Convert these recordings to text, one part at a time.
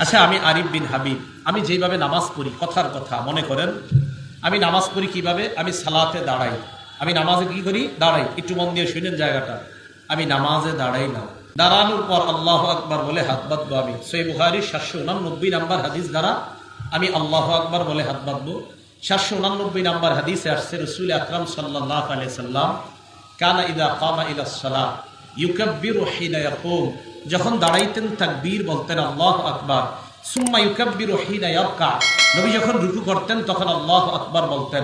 আচ্ছা, আমি আরিফ বিন হাবিব। আমি যেভাবে নামাজ পড়ি, কথার কথা মনে করেন, আমি নামাজ পড়ি কিভাবে? আমি সালাতে দাঁড়াই। আমি নামাজে কি করি? দাঁড়াই। একটু মন দিয়ে শুনেন জায়গাটা। আমি নামাজে দাঁড়াই না, দাঁড়ানোর পর আল্লাহু আকবার বলে হাত বাঁধবো। আমি সহিহ বুখারীর 789 নম্বর হাদিস দ্বারা আমি আল্লাহু আকবার বলে হাত বাঁধবো। 789 নম্বর হাদিসে আসছে, রাসূল আকরাম সাল্লাল্লাহু আলাইহি সাল্লাম কানা ইযা কামা ইলাস সালাহ ইউকাব্বিরু হিনা ইয়াকুম, যখন দাঁড়াইতেন তাকবীর বলতেন আল্লাহু আকবার। সুম্মা ইউকাব্বিরু হিনা ইয়ারকা, নবী যখন রুকু করতেন তখন আল্লাহু আকবার বলতেন।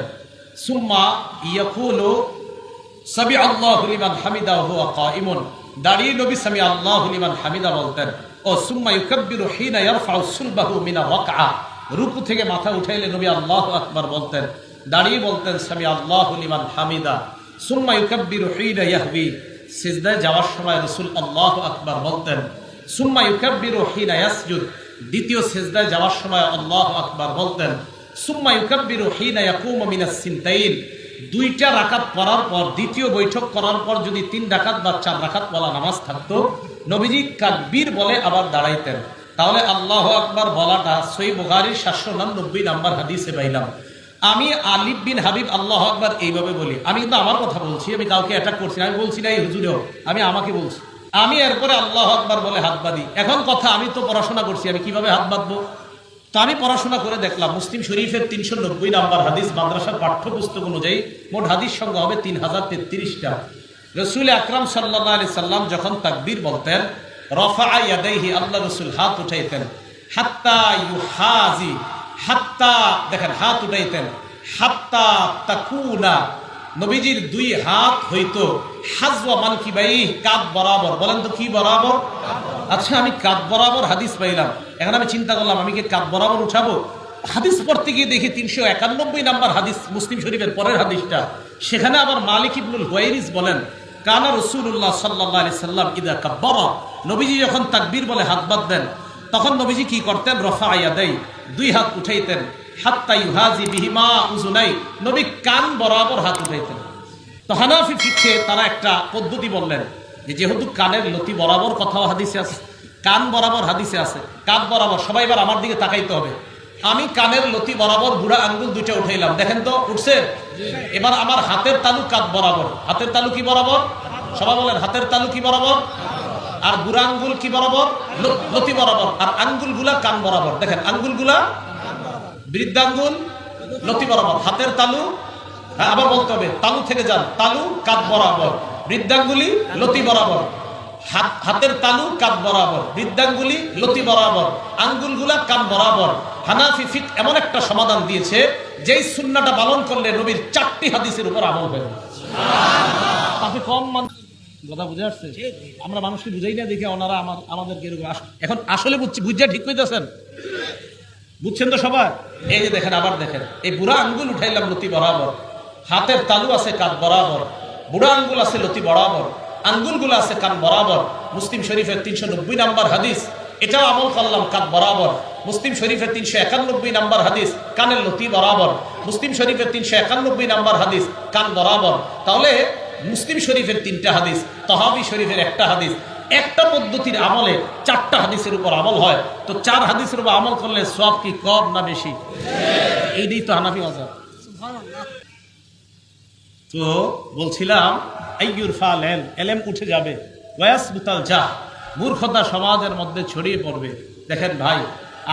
সুম্মা ইয়াকুলু সামি আল্লাহু লিমান হামিদা ওয়া হুয়া কাইমুন, দাঁড়িয়ে নবী সামি আল্লাহু লিমান হামিদা বলতেন। ও সুম্মা ইউকাব্বিরু হিনা ইয়ারফাউ সুলবাহু মিনার রাকআ, রুকু থেকে মাথা উঠাইলে নবী আল্লাহু আকবার বলতেন, দাঁড়িয়ে বলতেন সামি আল্লাহু লিমান হামিদা। সুম্মা ইউকাব্বিরু হিনা ইয়াহবি, সিজদায় যাওয়ার সময় রাসূল আল্লাহু আকবার বলতেন। সুম্মা ইউকাব্বিরু হিনা ইয়াসজুদ, দ্বিতীয় সিজদায় যাওয়ার সময় আল্লাহু আকবার বলতেন। সুম্মা ইউকাব্বিরু হিনা ইয়াকুমু মিনাস সিনতাইন, দুইটা রাকাত পড়ার পর, দ্বিতীয় বৈঠক করার পর যদি 3 রাকাত বা 4 রাকাত ওয়ালা নামাজ থাকতো, নবীজি তাকবীর বলে আবার দাঁড়াইতেন। তাহলে আল্লাহু আকবার বলাটা সহিহ বুখারীর 789 নম্বর হাদিসে পাইলাম। আমি আলিফ বিন হাবিব আল্লাহু আকবার এইভাবে বলি। আমি কিন্তু আমার কথা বলছি, আমি কাউকে অ্যাটাক করছি না। আমি বলছি না এই হুজুরেও, আমি আমাকে বলছি। আমি এরপরে আল্লাহু আকবার বলে হাত বাঁধি। এখন কথা, আমি তো পড়াশোনা করছি, আমি কিভাবে হাত বাঁধবো? তো আমি পড়াশোনা করে দেখলাম, মুসলিম শরীফের 390 নম্বর হাদিস, মাদ্রাসার পাঠ্যপুস্তক অনুযায়ী মোট হাদিস সংখ্যা হবে 3033টা। রাসূল আকরাম সাল্লাল্লাহু আলাইহি সাল্লাম যখন তাকবীর বলতেন, রফা ইয়াদাইহি, আল্লাহ রাসূল হাত উঠাইতেন, হাত্তা ইউহাজি, হাত্তা, দেখেন হাত উঠাইতেন, হাত্তা তাকুনা, নবীজির 2 হাত হইতো হাজওয়া মানকিবাই, কাঁধ বরাবর। বলেন তো কি বরাবর? আচ্ছা, আমি কাঁধ বরাবর হাদিস পাইলাম। এখন আমি চিন্তা করলাম, আমি কি কাঁধ বরাবর উঠাবো? হাদিস পড়তে গিয়ে দেখি 391 নম্বর হাদিস, মুসলিম শরীফের পরের হাদিসটা, সেখানে আবার মালিক ইবনুল হুয়াইরিস বলেন, কানা রাসূলুল্লাহ সাল্লাল্লাহু আলাইহি সাল্লাম ইযা কাব্বারা, নবীজি যখন তাকবীর বলে হাত বাঁধতেন তখন নবীজি কি করতেন? রফা ইয়াদাই, 2 হাত উঠাইতেন, হাত্তা ইউহাজি বিহিমা উযুনাই, নবী কান বরাবর হাত উঠাইতেন। তো হানাফি ফিকহে তারা একটা পদ্ধতি বললেন যে, যেহেতু কানের লতি বরাবর কথাও হাদিসে আছে, কান বরাবর হাদিসে আছে, কাঁধ বরাবর, সবাই এবার আমার দিকে তাকাইতে হবে। আমি কানের লতি বরাবর বুড়া আঙ্গুল 2টা উঠাইলাম, দেখেন তো উঠছে? এবার আমার হাতের তালু কাঁধ বরাবর। হাতের তালু কি বরাবর? সবাই বলেন, হাতের তালু কি বরাবর? আর বুড়া আঙ্গুল কি বরাবর? লতি বরাবর। আর আঙ্গুলগুলা কান বরাবর। দেখেন আঙ্গুলগুলা, বৃদ্ধাঙ্গুল লতি বরাবর, হাতের তালু, হ্যাঁ আবার বলতে হবে, তালু থেকে যান, তালু কাঁধ বরাবর, বৃদ্ধাঙ্গুলি লতি বরাবর, হাতের তালু কাঁধ বরাবর, বৃদ্ধাঙ্গুলি লতি বরাবর, আঙ্গুলগুলা কান বরাবর। হানাফি ফিক এমন একটা সমাধান দিয়েছে, যেই সুন্নাহটা পালন করলে নবীর 4টি হাদিসের উপর আমল হবে। তাতে কম কথা বুঝে আসছে? আমরা মানুষকে বুঝাই না দেখে ওনারা আমাদেরকে এরকম। এখন আসলে বুঝছে ঠিক কইতেছেন? বুঝছেন তো সবাই? এই যে দেখেন, আবার দেখেন, এই বুড়া আঙ্গুল উঠাইলাম লতি বরাবর, হাতের তালু আছে কাঁধ বরাবর, বুড়া আঙ্গুল আছে লতি বরাবর, আঙ্গুলগুলো আছে কান বরাবর। মুসলিম শরীফের 390 নম্বর হাদিস, এটাও আমল করলাম কাঁধ বরাবর। মুসলিম শরীফের 391 নম্বর হাদিস, কানের লতি বরাবর। মুসলিম শরীফের 391 নম্বর হাদিস, কান বরাবর। তাহলে মুসলিম শরীফের 3টা হাদিস, তহাবি শরীফের 1টা হাদিস, একটা পদ্ধতির আমলে 4টা হাদিসের উপর আমল হয়। তো 4 হাদিসের উপর আমল করলে সওয়াব কি কম না বেশি? এইটাই তো হানাফি মাযহাব। তো বলছিলাম, আইয়ুর ফালেন, এলেম উঠে যাবে, ওয়াসবুতাল জাহ, মূর্খতা সমাজের মধ্যে ছড়িয়ে পড়বে। দেখেন ভাই,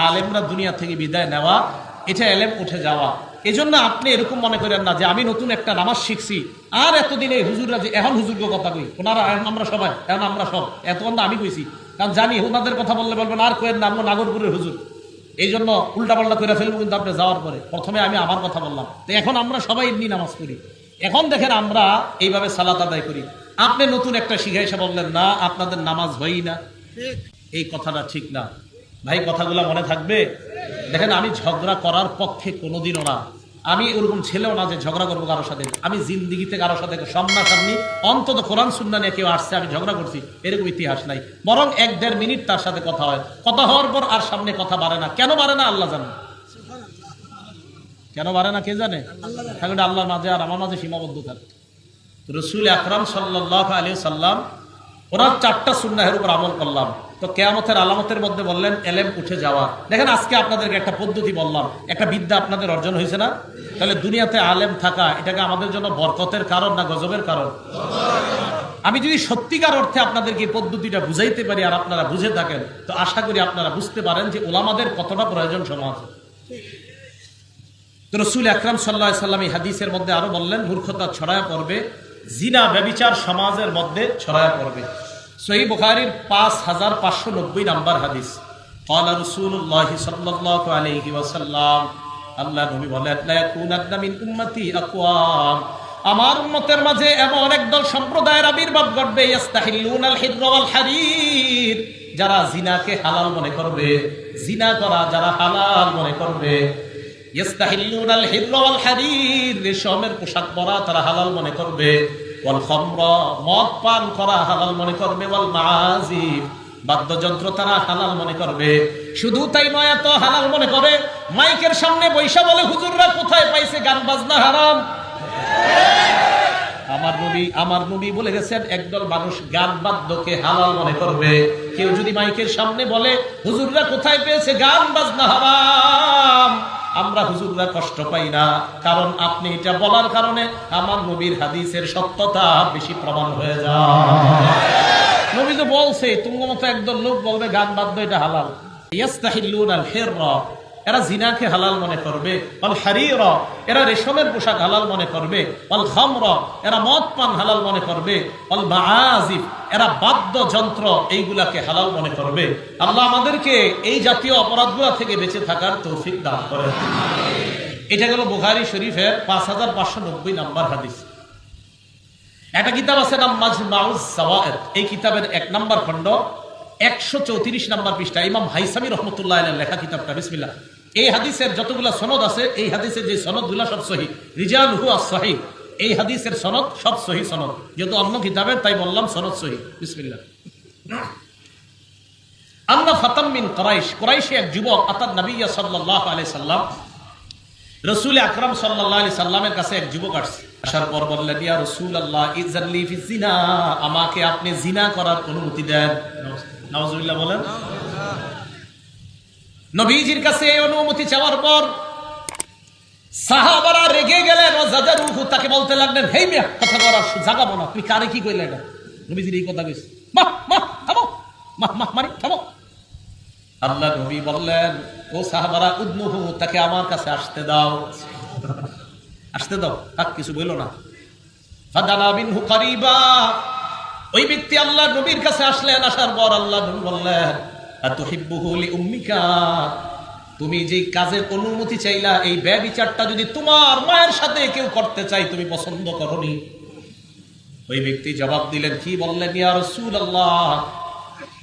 আলেমরা দুনিয়া থেকে বিদায় নেওয়া, এটা এলেম উঠে যাওয়া। এজন্য আপনি এরকম মনে করেন না যে আমি নতুন একটা নামাজ শিখছি, আর এতদিন এই হুজুররা যে এখন হুজুরকে কথা কই, ওনারা আমরা সবাই এখন আমরা সব এতক্ষণ আমি কইছি, কারণ জানি ওনাদের কথা বললে বলবেন আর কোয়ের নাম নাগরপুরের হুজুর, এই জন্য উল্টাপাল্টা করে ফেলবো। কিন্তু আপনি যাওয়ার পরে প্রথমে আমি আমার কথা বললাম। তো এখন আমরা সবাই এমনি নামাজ পড়ি। এখন দেখেন আমরা এইভাবে সালাত আদায় করি। আপনি নতুন একটা শিখে এসে বললেন না আপনাদের নামাজ হয়ই না, এই কথাটা ঠিক না ভাই। কথাগুলো মনে থাকবে। দেখেন, আমি ঝগড়া করার পক্ষে কোনোদিনও না, আমি ওরকম ছেলেও না যে ঝগড়া করবো কারোর সাথে। আমি জিন্দিগিতে কারোর সাথে সামনাসামনি অন্তত কোরআন সুন্নাহ নিয়ে কেউ আসছে আমি ঝগড়া করছি, এরকম ইতিহাস নাই। বরং 1-1.5 মিনিট তার সাথে কথা হয়, কথা হওয়ার পর আর সামনে কথা বাড়ে না। কেন বাড়ে না আল্লাহ জানে, কেন বাড়ে না কে জানে? তাহলে আল্লাহর মাঝে আর আমার মাঝে সীমাবদ্ধতা। রাসূল আকরাম সাল্লাল্লাহু আলাইহি সাল্লাম ওনার 4টা সুন্নাহের উপর আমল করলাম। তো কিয়ামতের আলামতের মধ্যে বললেন এলেম উঠে যাওয়া। দেখেন আজকে আপনাদেরকে একটা পদ্ধতি বললাম, একটা বিদ্যা আপনাদের অর্জন হয়েছে না? তাহলে দুনিয়াতে আলেম থাকা এটাকে আমাদের জন্য বরকতের কারণ না গজবের কারণ? আমি যদি সত্যিকার অর্থে আপনাদেরকে এই পদ্ধতিটা বুঝাইতে পারি আর আপনারা বুঝে থাকেন, তো আশা করি আপনারা বুঝতে পারেন যে উলামাদের কতটা প্রয়োজন সমাজে। তো রাসূল আকরাম সাল্লাল্লাহু আলাইহি সাল্লাম এই হাদিসের মধ্যে আরো বললেন, মূর্খতা ছড়ায় পড়বে, জিনা ব্যভিচার সমাজের মধ্যে ছড়ায় পড়বে। সহিহ বুখারীর 5590 নাম্বার হাদিস। ক্বালা রাসূলুল্লাহ সাল্লাল্লাহু আলাইহি ওয়াসাল্লাম, আল্লাহ নবী বলেন, লা ইয়াকুনান্না মিন উম্মতি আকওয়াম, আমার উম্মতের মাঝে এমন একদল সম্প্রদায়ের আবির্ভাব ঘটবে, ইস্তাহিল্লুনাল হিররা ওয়াল হারির, যারা জিনাকে হালাল মনে করবে, জিনা করা যারা হালাল মনে করবে। ইস্তাহিল্লুনাল হিররা ওয়াল হারির, রেশমের পোশাক পরা তারা হালাল মনে করবে। ওয়াল খামরা, মদ পান করা হালাল মনে করবে। ওয়াল মাআজিফ, বাদ্যযন্ত্র তারা হালাল মনে করবে। শুধু তাই নয়, তো হালাল মনে করে মাইকের সামনে বৈশা বলে, হুজুররা কোথায় পাইছে গান বাজনা হারাম। আমার নবী বলে গেছেন, একদল মানুষ গান বাদ্যকে হালাল মনে করবে। কেউ যদি মাইকের সামনে বলে হুজুররা কোথায় পেয়েছে গান বাজনা হারাম, আমরা হুজুররা কষ্ট পাই না, কারণ আপনি এটা বলার কারণে আমার নবীর হাদিসের সত্যতা বেশি প্রমাণ হয়ে যায়। নবী তো বলছে, তোমার মতো একদল লোক বলবে গান বাদ্য এটা হালাল। ইয়াস্তাহিল্লুনাল হিররা, এরা জিনাকে হালাল মনে করবে। ওয়াল হারিরা, এরা রেশমের পোশাক হালাল মনে করবে। ওয়াল খামরা, এরা মদ পান হালাল মনে করবে। ওয়াল মাআজিফ, এরা বাদ্যযন্ত্র এইগুলাকে হালাল মনে করবে। আল্লাহ আমাদেরকে এই জাতীয় অপরাধগুলো থেকে বেঁচে থাকার তৌফিক দান করেন। এটা গেল বুখারী শরীফের 5590 নাম্বার হাদিস। একটা কিতাব আছে নাম মাজমাউস যাওয়ায়েদ, এই কিতাবের 1 নাম্বার খণ্ড 134 নাম্বার পৃষ্ঠা, ইমাম হাইসামি রহমতুল্লাহ আলাইহির লেখা কিতাবটা। বিসমিল্লাহ। এই হাদিসের যতগুলা সনদ আছে, এই হাদিসের যে সনদগুলা সব সহিহ, রিজালুহু আস-সহিহ, এই হাদিসের সনদ সব সহিহ সনদ, যেহেতু অন্য কিতাবের তাই বললাম সনদ সহিহ। বিসমিল্লাহ। আন্না ফাতাম মিন কুরাইশ, কুরাইশে এক যুবক আতান নবী সাল্লাল্লাহু আলাইহি সাল্লাম, রাসূল আকরাম সাল্লাল্লাহু আলাইহি সাল্লামের কাছে এক যুবক আসছে। আসার পর বললেন, ইয়া রাসূলুল্লাহ ইযআনলি ফি জিনা, আমাকে আপনি জিনা করার অনুমতি দেন। নাউজুবিল্লাহ বলেন। নবীজির কাছে এই অনুমতি চাওয়ার পর সাহাবারা রেগে গেলেন, ও জাজারুহু, তাকে বলতে লাগলেন, হেই মিয়া, কথা বলার জাগাবো না, তুমি কারে কি কইলে? এটা নবীজির এই কথা কইছে, মাহ মাহ থামো, মাহ মাহ মারি থামো। আল্লাহ নবী বললেন, ও সাহাবারা, উদনুহু, তাকে আমার কাছে আসতে দাও, আসতে দাও, তাক কিছু বললো না। ফাদানা বিনহু কারিবা, ওই ব্যক্তি আল্লাহ নবীর কাছে আসলেন। আসার পর আল্লাহ নবী বললেন, আতুহিব্বুহু লিউম্মিকা, তুমি যে কাজের অনুমতি চাইলা, এই ব্যভিচারটা যদি তোমার মায়ের সাথে কেউ করতে চাই, তুমি পছন্দ করনি? ওই ব্যক্তি জবাব দিলেন, কি বললেন? ইয়া রাসূলুল্লাহ,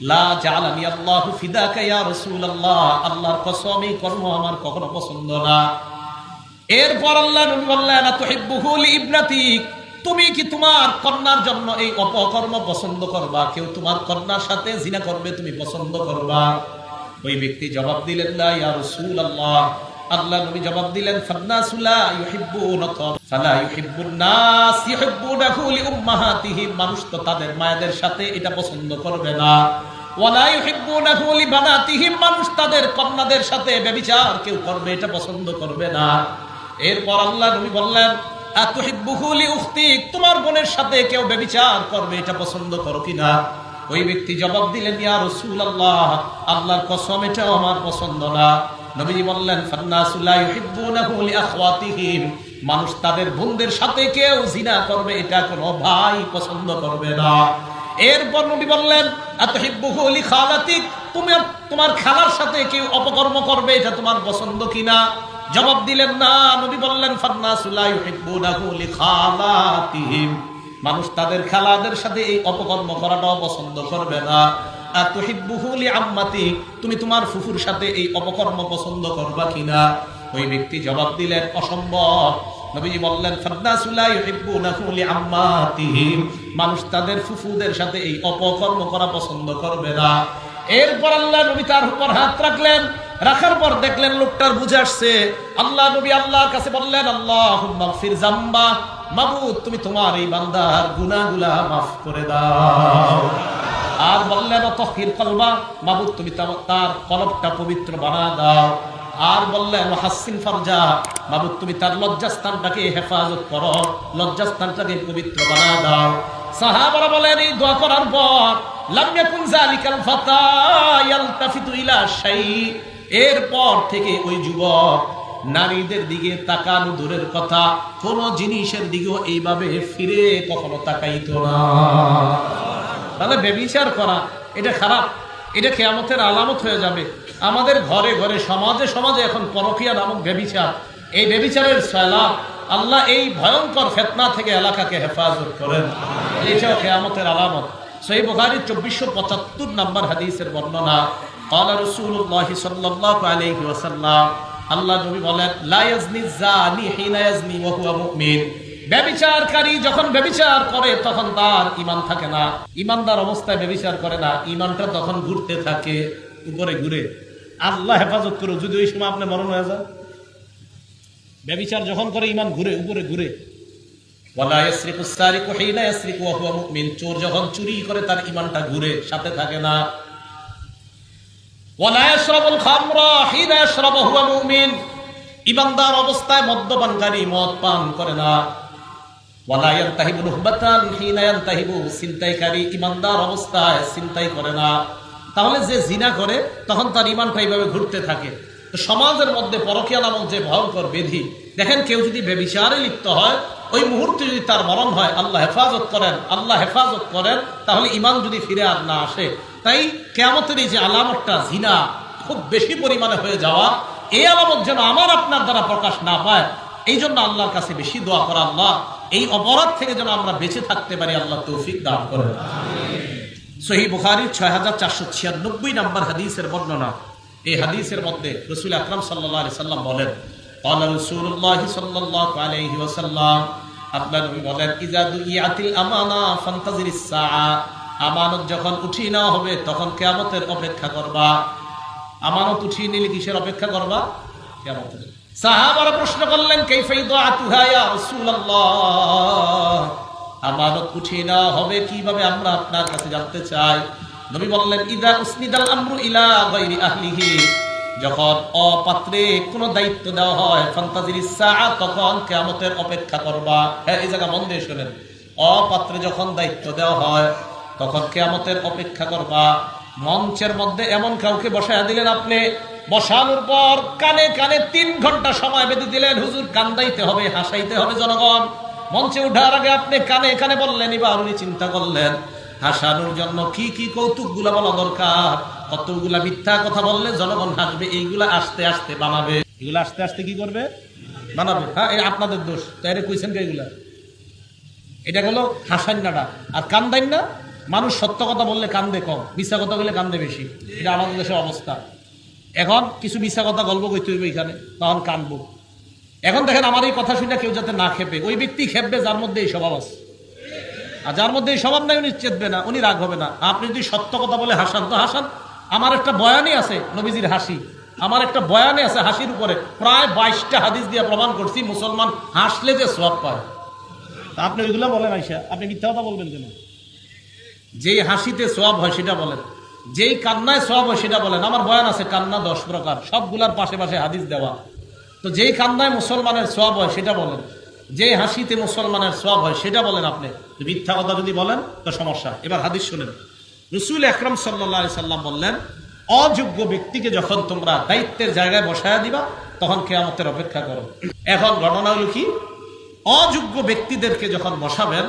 লা জাআলানি আল্লাহু ফিদাকা ইয়া রাসূলুল্লাহ, আল্লাহর কসম এই কর্ম আমার কখনো পছন্দ না। এরপর আল্লাহ নবী বললেন, আতুহিব্বুহু লিইবনাতিক, তুমি কি তোমার কন্যার জন্য এই অপকর্ম পছন্দ করবা? কেউ তোমার কন্যার সাথে জিনা করবে, তুমি পছন্দ করবা? ওই ব্যক্তি জবাব দিলেন, লা ইয়া রাসূলুল্লাহ। আল্লাহ নবী জবাব দিলেন, ফান্নাসু লা ইউহিব্বুনাহু ফালা ইউহিব্বুন নাস ইউহিব্বুনাহু লিউম্মাহাতিহিম, মানুষ তো তাদের মায়েদের সাথে এটা পছন্দ করবে না। ওয়ালা ইউহিব্বুনাহু লিবানাতিহিম, মানুষ তাদের কন্যাদের সাথে ব্যভিচার কেউ করবে এটা পছন্দ করবে না। এরপর আল্লাহ নবী বললেন, আতুহিব্বুহু লিউখতিক, তোমার বোনের সাথে কেউ ব্যভিচার করবে এটা পছন্দ করো কিনা? ওই ব্যক্তি জবাব দিলেন, ইয়া রাসূলুল্লাহ, আল্লাহর কসম এটাও আমার পছন্দ না। নবী বললেন, ফান্নাসু লা ইউহিব্বুনাহু লিআখওয়াতিহিম, মানুষ তাদের বোনদের সাথে কেউ জিনা করবে এটা কোনো ভাই পছন্দ করবে না। এরপর নবী বললেন, আতুহিব্বুহু লিখালাতিক, তুমি তোমার খালার সাথে কেউ অপকর্ম করবে এটা তোমার পছন্দ কিনা? জবাব দিলেন না। নবী বললেন, ফান্নাসু লা ইউহিব্বুনাহু লিখালাতিহিম, মানুষ তাদের খালাদের সাথে এই অপকর্ম করাটাও পছন্দ করবে না। আতুহিব্বুহু লিআম্মাতিক, তুমি তোমার ফুফুর সাথে এই অপকর্ম পছন্দ করবা কিনা? ওই ব্যক্তি জবাব দিলেন, অসম্ভব। নবীজি বললেন, ফান্নাসু লা ইউহিব্বুনাহু লিআম্মাতিহিম, মানুষ তাদের ফুফুদের সাথে এই অপকর্ম করা পছন্দ করবে না। এরপর আল্লাহ নবী তার উপর হাত রাখলেন। রাখার পর দেখলেন লোকটার বুঝে আসছে। আল্লাহ নবী আল্লাহর কাছে বললেন, আল্লাহুম্মা গফির যামবা, মাবুদ তুমি তোমার এই বান্দার গুনাহগুলা মাফ করে দাও। আর বললেন তাহির কলবা, মাবুদ তুমি তার কলবটা পবিত্র বানা দাও। আর বললেন হাসিন ফারজা, মাবুদ তুমি তার লজ্জাস্থানটাকে হেফাজত করো, লজ্জাস্থানটাকে পবিত্র বানা দাও। সাহাবারা বলেন এই দোয়া করার পর লাম ইয়াকুন যালিকাল ফাতা ইয়ালতাফিতু ইলা শাই, এরপর থেকে ওই যুবক নারীদের দিকে তাকানো দূরের কথা, কোন জিনিসের দিকেও এইভাবে ফিরে কখনো তাকাইতো না। তাহলে ব্যভিচার করা এটা খারাপ, এটা কিয়ামতের আলামত হয়ে যাবে। আমাদের ঘরে ঘরে সমাজে সমাজে এখন পরকীয়া নামক ব্যভিচার, এই ব্যভিচারের সয়লাব, আল্লাহ এই ভয়ঙ্কর ফিতনা থেকে এলাকাকে হেফাজত করেন, এইটাও কিয়ামতের আলামত। সহিহ বুখারী 2475 নম্বর হাদিসের বর্ণনা, ক্বালা রাসূলুল্লাহ সাল্লাল্লাহু আলাইহি ওয়াসাল্লাম, আল্লাহ নবী বলেন লা ইয়াজনি যানি হিনা ইয়াজনি ওয়া হুয়া মুমিন, ব্যভিচারকারী যখন ব্যভিচার করে তখন তার ঈমান থাকে না, ঈমানদার অবস্থায় ব্যভিচার করে না, ঈমানটা তখন ঘুরতে থাকে উপরে ঘুরে। আল্লাহ হেফাজত করো যদি ওই সময় আপনি মরণ হয়ে যান। ব্যভিচার যখন করে ঈমান ঘুরে উপরে ঘুরে। ওয়ালা ইয়াসরিকু সারিকু হিনা ইয়াসরিকু ওয়া হুয়া মুমিন, চোর যখন চুরি করে তার ঈমানটা ঘুরে, সাথে থাকে না। ওয়ালা ইয়াশরাবুল খামরা হিনা ইয়াশরাবু হুয়া মুমিন, ঈমানদার অবস্থায় মদ্যপানকারী মদ পান করে না। ওয়ালা ইয়ানতাহিবু নুহবাতান হিনা ইয়ানতাহিবু, ছিনতাইকারী ঈমানদার অবস্থায় ছিনতাই করে না। তাহলে যে জিনা করে তখন তার ঈমানটা এইভাবে ঘুরতে থাকে। তো সমাজের মধ্যে পরকীয়া নামক যে ভয়ঙ্কর ব্যাধি, দেখেন কেউ যদি ব্যভিচারে লিপ্ত হয়, ওই মুহূর্তে যদি তার মরণ হয়, আল্লাহ হেফাজত করেন, আল্লাহ হেফাজত করেন, তাহলে ঈমান যদি ফিরে আর না আসে। তাই কিয়ামতের এই যে আলামতটা জিনা খুব বেশি পরিমাণে হয়ে যাওয়া, এই আলামত যেন আমার আপনার দ্বারা প্রকাশ না পায়, এই জন্য আল্লাহর কাছে বেশি দোয়া করা, আল্লাহ এই অপরাধ থেকে যেন আমরা বেঁচে থাকতে পারি, আল্লাহ তৌফিক দান করেন। সহিহ বুখারীর 6496 নম্বর হাদিসের বর্ণনা, এই হাদিসের মধ্যে রাসূল আকরাম সাল্লাল্লাহু আলাইহি সাল্লাম বলেন, ক্বালা রাসূলুল্লাহ সাল্লাল্লাহু আলাইহি ওয়াসাল্লাম, আল্লাহ নবী বলেন ইযা দুইয়াতিল আমানা ফান্তাজিরিস সাআ, আমানত যখন উঠিয়ে নেওয়া হবে তখন কিয়ামতের অপেক্ষা করবা। আমানত উঠিয়ে নিলে কিসের অপেক্ষা করবা? কিয়ামতের। সাহাবারা প্রশ্ন করলেন কাইফা ইদাতুহা ইয়া রাসূলুল্লাহ, আমানত উঠিয়ে নেওয়া হবে কিভাবে, আমরা আপনার কাছে জানতে চাই। নবী বললেন ইদা উসনিদাল আমরু ইলা গায়রি আহলিহি, যখন অপাত্রে কোনো দায়িত্ব দেওয়া হয়, ফান্তাজিরিস সাআ, তখন কিয়ামতের অপেক্ষা করবা। হ্যাঁ, এই জায়গা মন দিয়ে শুনেন, অপাত্রে যখন দায়িত্ব দেওয়া হয় তখন কিয়ামতের অপেক্ষা করবা। মঞ্চের মধ্যে এমন কাউকে বসায়া দিলেন, আপনি বসানোর পর কানে কানে 3 ঘন্টা সময় বেঁধে দিলেন, হুজুর কান্দাইতে হবে, হাসাইতে হবে জনগণ। মঞ্চে উঠার আগে আপনি কানে কানে বললেন, এবার উনি চিন্তা করলেন হাসানোর জন্য কি কি কৌতুক গুলা বলা দরকার, কতগুলা মিথ্যা কথা বললে জনগণ হাসবে, এইগুলা আস্তে আস্তে বানাবে, এগুলো আস্তে আস্তে কি করবে? বানাবে। হ্যাঁ, এটা আপনাদের দোষ, তাই কইছেন কে এগুলা? এটা গেল হাসান্নাটা। আর কান্দাইন না, মানুষ সত্য কথা বললে কান্দে কম, মিথ্যা কথা বললে কান্দে বেশি, এটা আমাদের দেশের অবস্থা। এখন কিছু মিথ্যা কথা গল্প করতে হইবে এখানে, তখন কানবো। এখন দেখেন আমার এই কথা শুনে কেউ যাতে না খেপে, ওই ব্যক্তি খেপবে যার মধ্যে এই স্বভাব আছে, আর যার মধ্যে এই স্বভাব নাই উনি চেতবে না, উনি রাগ হবে না। আপনি যদি সত্য কথা বলে হাসান তো হাসান। আমার একটা বয়ানই আছে নবীজির হাসি, আমার একটা বয়ানে আছে হাসির উপরে, প্রায় 22টা হাদিস দিয়ে প্রমাণ করছি মুসলমান হাসলে যে সওয়াব পায়। তা আপনি ওইগুলো বলেন আইসা, আপনি মিথ্যা কথা বলবেন কেন? যেই হাসিতে সওয়াব হয় সেটা বলেন, যেই কান্নায় সওয়াব হয় সেটা বলেন। আমার বয়ান আছে কান্না 10 প্রকার, সবগুলার পাশে পাশে হাদিস দেওয়া। তো যেই কান্নায় মুসলমানের সওয়াব হয় সেটা বলেন, যেই হাসিতে মুসলমানের সওয়াব হয় সেটা বলেন। আপনি মিথ্যা কথা যদি বলেন তো সমস্যা। এবার হাদিস শুনেন, রাসূল আকরাম সাল্লাল্লাহু আলাইহি সাল্লাম বললেন, অযোগ্য ব্যক্তিকে যখন তোমরা দায়িত্বের জায়গায় বসায়া দিবা তখন কিয়ামতের অপেক্ষা করো। এখন ঘটনা হলো কি, অযোগ্য ব্যক্তিদেরকে যখন বসাবেন,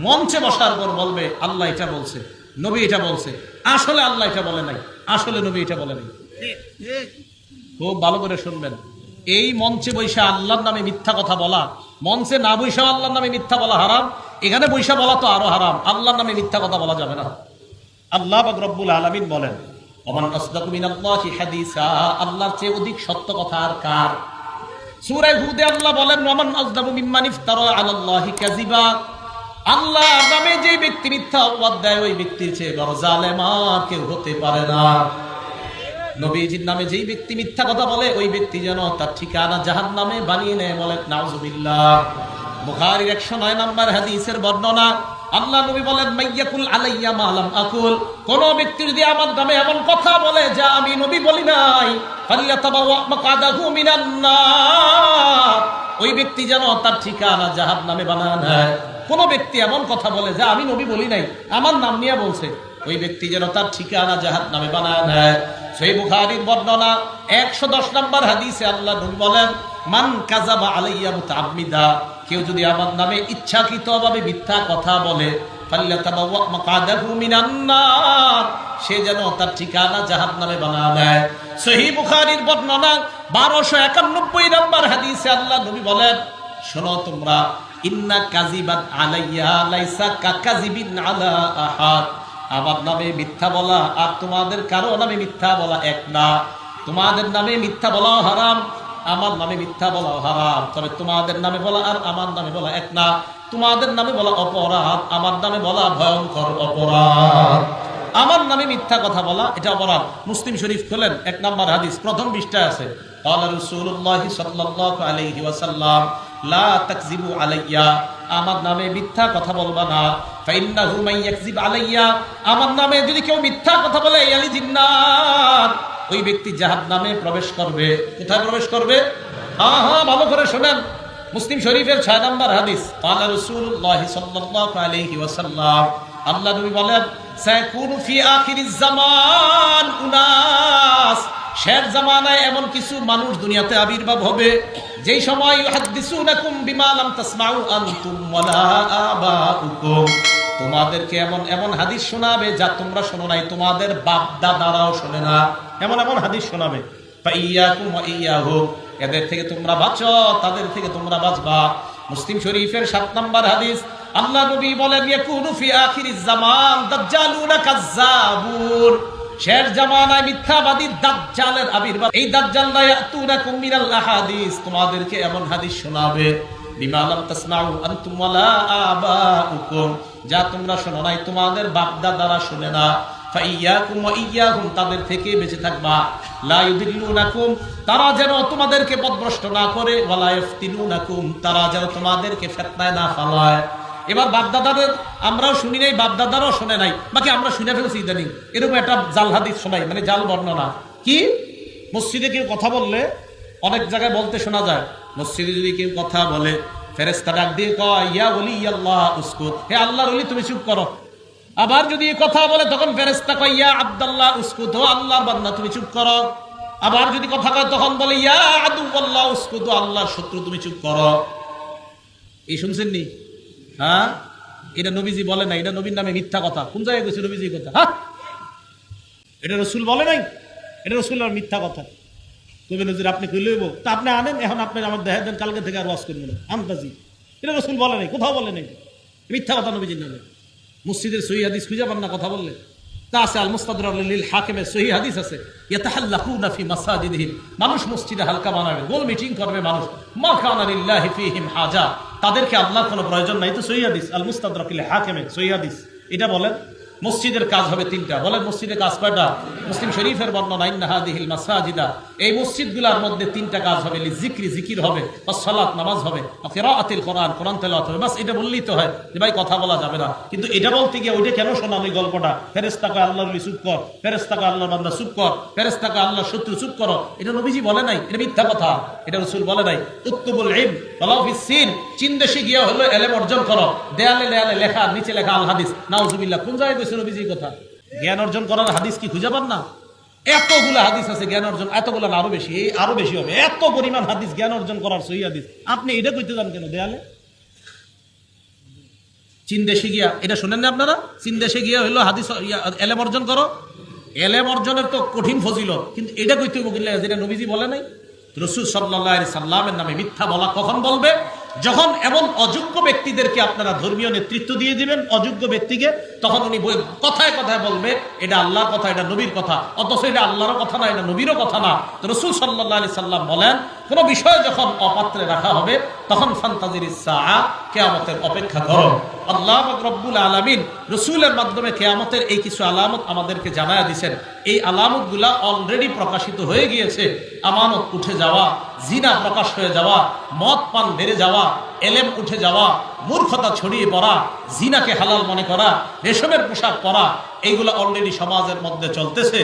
মঞ্চে বসার পর বলবে আল্লাহ এটা বলছে, নবী এটা বলছে। আসলে আল্লাহ এটা বলে নাই, আসলে নবী এটা বলে নাই। খুব ভালো করে শুনবেন, এই মঞ্চে বৈশা আল্লাহর নামে মিথ্যা কথা বলা, মঞ্চে না বৈশা আল্লাহর নামে মিথ্যা বলা হারাম, এখানে বৈশা বলা তো আরো হারাম। আল্লাহর নামে মিথ্যা কথা বলা যাবে না। আল্লাহ পাক রব্বুল আলামিন বলেন, ওমান আসদাকু মিনাল্লাহি হাদিসা, আল্লাহর চেয়ে অধিক সত্য কথা আর কার? সূরা হুদে আল্লাহ বলেন, ওমান আসদাকু মিম্মান ইফতারা আলাল্লাহি কাযিবা, আল্লাহর নামে যে ব্যক্তি মিথ্যা অপবাদ দেয় ওই ব্যক্তির চেয়ে বড় জালেম আর কেউ হতে পারে না। নবীজির নামে যেই ব্যক্তি মিথ্যা কথা বলে ওই ব্যক্তি যেন তার ঠিকানা জাহান্নামে বানিয়ে নেয়, বলে নাউজুবিল্লাহ। বুখারীর 109 নম্বর হাদিসের বর্ণনা, আল্লাহ নবী বলেন মাইয়াকুল আলাইয়া মা লাম আকুল, কোন ব্যক্তি যদি আমার নামে এমন কথা বলে যা আমি নবী বলি নাই, ফালিয়াতাবাওয়া মাকাদাহু মিনান নার, ওই ব্যক্তি যেন তার ঠিকানা জাহান্নামে বানায় নেয়। কোন ব্যক্তি এমন কথা বলে যা আমি নবী বলি নাই, আমার নাম নিয়ে বলছে, ওই ব্যক্তি যেন তার ঠিকানা জাহান্নামে বানায় নেয়। সহিহ বুখারীর বর্ণনা 110 নম্বর হাদিসে আল্লাহ নবী বলেন মান কাযাবা আলাইয়া মুতাআম্মিদা, কেউ যদি আমার নামে ইচ্ছাকৃতভাবে মিথ্যা কথা বলে, ফাল্যাতাবাওয়া মাকাদাহু মিনান নার, সে যেন তার ঠিকানা জাহান্নামে বানায় নেয়। সহিহ বুখারীর বর্ণনা 1291 নম্বর হাদিসে আল্লাহ নবী বলেন, শোনো তোমরা, ইন্না কাযিবান আলাইয়া লাইসা কাকাযিবিন আলা আহাদ, আমার নামে মিথ্যা বলা আর তোমাদের কারো নামে মিথ্যা বলা এক না। তোমাদের নামে মিথ্যা বলা হারাম, আমার নামে মিথ্যা বলা হারাম, তবে তোমাদের নামে বলা আর আমার নামে বলা এক না। তোমাদের নামে বলা অপরাধ, আমার নামে বলা ভয়ঙ্কর অপরাধ। আমার নামে মিথ্যা কথা বলা এটা অপরাধ। মুসলিম শরীফ খোলেন 1 নম্বর হাদিস, প্রথম পৃষ্ঠায় আছে, ক্বালা রাসূলুল্লাহ সাল্লাল্লাহু আলাইহি ওয়াসাল্লাম লা তাকযিবু আলাইয়া, আমার নামে মিথ্যা কথা বলবা না। ফাইন্নাহু মান ইয়াকযিব আলাইয়া, আমার নামে যদি কেউ মিথ্যা কথা বলে ইয়ালিজিন নার, ওই ব্যক্তি জাহান্নামে প্রবেশ করবে। কোথায় প্রবেশ করবে? হ্যাঁ ভালো করে শুনেন, মুসলিম শরীফের 6 নম্বর হাদিস, ক্বালা রাসূলুল্লাহ সাল্লাল্লাহু আলাইহি ওয়াসাল্লাম, আল্লাহ নবী বলেন সায়াকুনু ফি আখিরিজ জামান উনাস, শেষ জামানায় এমন কিছু মানুষ দুনিয়াতে আবির্ভাব হবে যেই সময় ইউহাদ্দিসুনাকুম বিমা লাম তাসমাউ আনতুম ওয়ালা আবাউকুম, তোমাদেরকে এমন এমন হাদিস শোনাবে যা তোমরা শোনো নাই, তোমাদের বাপ দাদারাও শোনে না, এমন এমন হাদিস শোনাবে। ফাইয়াকুম ওয়া ইয়াহুম, এদের থেকে তোমরা বাঁচো, তাদের থেকে তোমরা বাঁচবা। মুসলিম শরীফের 7 নম্বর হাদিস, আল্লাহ নবী বলেন ইয়াকুনু ফি আখিরিজ জামান দাজ্জালুনা কাজ্জাবুন, শেষ জামানায় মিথ্যাবাদী দাজ্জালের আবির্ভাব। এই দাজ্জালরা ইয়াতুনাকুম মিনাল আহাদিস, তোমাদেরকে এমন হাদিস শোনাবে বিমা লাম তাসমাউ আনতুম ওয়ালা আবাউকুম, যা তোমরা শোনো নাই, তোমাদের বাপ দাদারা শুনে না। ফাইয়াকুম ওয়া ইয়াহুম, তাদের থেকে বেঁচে থাকবা। লা ইউদিল্লুনাকুম, তারা যেন তোমাদেরকে পথভ্রষ্ট না করে, ওয়ালা ইফতিনুনাকুম, তারা যেন তোমাদেরকে ফিতনায় না ফালায়। এবার বাপদাদাদের আমরাও শুনি নাই, বাপদাদারাও শুনে নাই, বাকি আমরা শুনে ফেলছি ইদানিং এরকম একটা জাল হাদিস শোনাই, মানে জাল বর্ণনা। কি মসজিদে কেউ কথা বললে অনেক জায়গায় বলতে শোনা যায়, মসজিদে যদি কেউ কথা বলে ফেরেশতা ডাক দিয়ে কয় ইয়া ওলি আল্লাহ উসকুত, হে আল্লাহর ওলি তুমি চুপ করো। আবার যদি কথা বলে তখন ফেরেশতা কয় ইয়া আব্দুল্লাহ উসকুত, ও আল্লাহর বান্দা তুমি চুপ করো। আবার যদি কথা কয় তখন বলে ইয়া আদুওয়াল্লাহ উসকুত, আল্লাহর শত্রু তুমি চুপ করো। এই শুনছেন নি? হ্যাঁ, এটা নবীজি বলে নাই, এটা নবীর নামে মিথ্যা কথা। কোন জায়গায় গেছে নবীজি কথা? হ্যাঁ, এটা রসুল বলে নাই, এটা রসুল আর মিথ্যা কথা। কবি নজির আপনি কই লইব তা আপনি আনেন, এখন আপনি আমার দেখা দেন, কালকে থেকে আর ওয়াজ করবেন না, আমতাজি। এটা রসুল বলে নাই, কোথাও বলে নাই, মিথ্যা কথা নবীজির নামে। মসজিদের সহিহ হাদিস খুঁজে পান না কথা বললে, তা আছে আল মুস্তাদরাক লিল হাকিমের সহিহ হাদিস আছে, ইয়াতাহাল্লাকুনা ফি মাসাজিদিহিম, মানুষ মসজিদে হালকা বানাবে, গোল মিটিং করবে মানুষ, মা কানা লিল্লাহি ফীহিম হাজা, তাদেরকে আল্লাহর কোনো প্রয়োজন নাই। তো সহিহ হাদিস আল মুস্তাদরাক লিল হাকিমের সহিহ হাদিস এটা বলেন। মসজিদের কাজ হবে 3টা, বলেন মসজিদের কাজ কয়টা? মুসলিম শরীফের বর্ণনা ইন্না হাদিহিল মাসাজিদা, এই মসজিদগুলোর মধ্যে 3টা কাজ হবে, লিজিকরি জিকির হবে, সালাত নামাজ হবে, কিরাআতিল কোরআন কোরআন তেলাওয়াত হবে। বাস এটা বললেই তো হয় যে ভাই কথা বলা যাবে না। কিন্তু এটা বলতে গিয়ে ওইটা কেন শোনাল এই গল্পটা? ফেরেশতা কয় আল্লাহর ওলি চুপ কর, ফেরেশতা কয় আল্লাহর বান্দা চুপ কর, ফেরেশতা কয় আল্লাহর শত্রু চুপ করো। এটা নবীজি বলে নাই, এটা মিথ্যা কথা, এটা রাসূল বলে নাই। উত্তুবুল ইলম ওয়ালাউ ফিস সিন, চীন দেশে গিয়ে হলো ইলম অর্জন করো, দেয়ালে দেয়ালে লেখা, নিচে লেখা আল হাদিস, নাউজুবিল্লাহ। কোন জায়গায় কইছে নবীজি কথা? জ্ঞান অর্জন করার হাদিস কি খুঁজে পান না? এতগুলো হাদিস আছে জ্ঞান অর্জন, এতগুলো না আরো বেশি, আরো বেশি হবে, এত পরিমাণ হাদিস জ্ঞান অর্জন করার সহিহ হাদিস। আপনি এটা কইতে যান কেন দেয়ালে? চীন দেশে গিয়া, এটা শোনেন না আপনারা? চীন দেশে গিয়া হইলো হাদিস এলেম অর্জন করো, এলেম অর্জনের তো কঠিন ফজিলত, কিন্তু এটা কইতে বললে যেটা নবীজি বলে নাই। রাসূল সাল্লাল্লাহু আলাইহি সাল্লামের নামে মিথ্যা বলা কখন বলবে? যখন এমন অযোগ্য ব্যক্তিদেরকে আপনারা ধর্মীয় নেতৃত্ব দিয়ে দিবেন, অযোগ্য ব্যক্তিকে, তখন উনি কথায় কথায় বলবে এটা আল্লাহর কথা, এটা নবীর কথা, অথচ এটা আল্লাহর কথা না, এটা নবীরও কথা না। তো রাসূল সাল্লাল্লাহু আলাইহি সাল্লাম বলেন, কোন বিষয় যখন অপাত্রে রাখা হবে তখন ফান্তাজিরিস সাআ, কিয়ামতের অপেক্ষা করো। আল্লাহ পাক রব্বুল আলামিন রসুলের মাধ্যমে কিয়ামতের এই কিছু আলামত আমাদেরকে জানায়া দিয়েছেন। এই আলামতগুলা অলরেডি প্রকাশিত হয়ে গিয়েছে। আমানত উঠে যাওয়া, জিনা প্রকাশ হয়ে যাওয়া, মদ পান বেড়ে যাওয়া, এলেম উঠে যাওয়া, মূর্খতা ছড়িয়ে পড়া, জিনাকে হালাল মনে করা, রেশমের পোশাক পরা, এইগুলো অলরেডি সমাজের মধ্যে চলতেছে।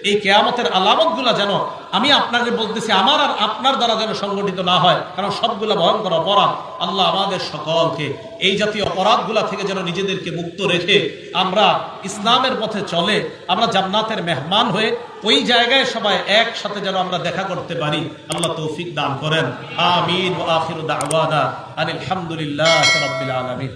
এই কিয়ামতের আলামতগুলা যেন আমি আপনাকে বলতেছি আমার আর আপনার দ্বারা যেন সংগঠিত না হয়, কারণ সবগুলা ভয়ঙ্কর অপরাধ। আল্লাহ আমাদের সকলকে এই জাতীয় অপরাধগুলা থেকে যেন নিজেদেরকে মুক্ত রেখে আমরা ইসলামের পথে চলে আমরা জান্নাতের মেহমান হয়ে ওই জায়গায় সবাই একসাথে যেন আমরা দেখা করতে পারি। আল্লাহ তৌফিক দান করেন। আমিন ওয়া আখিরু দাওয়ানা আনিল হামদুলিল্লাহি রাব্বিল আলামিন।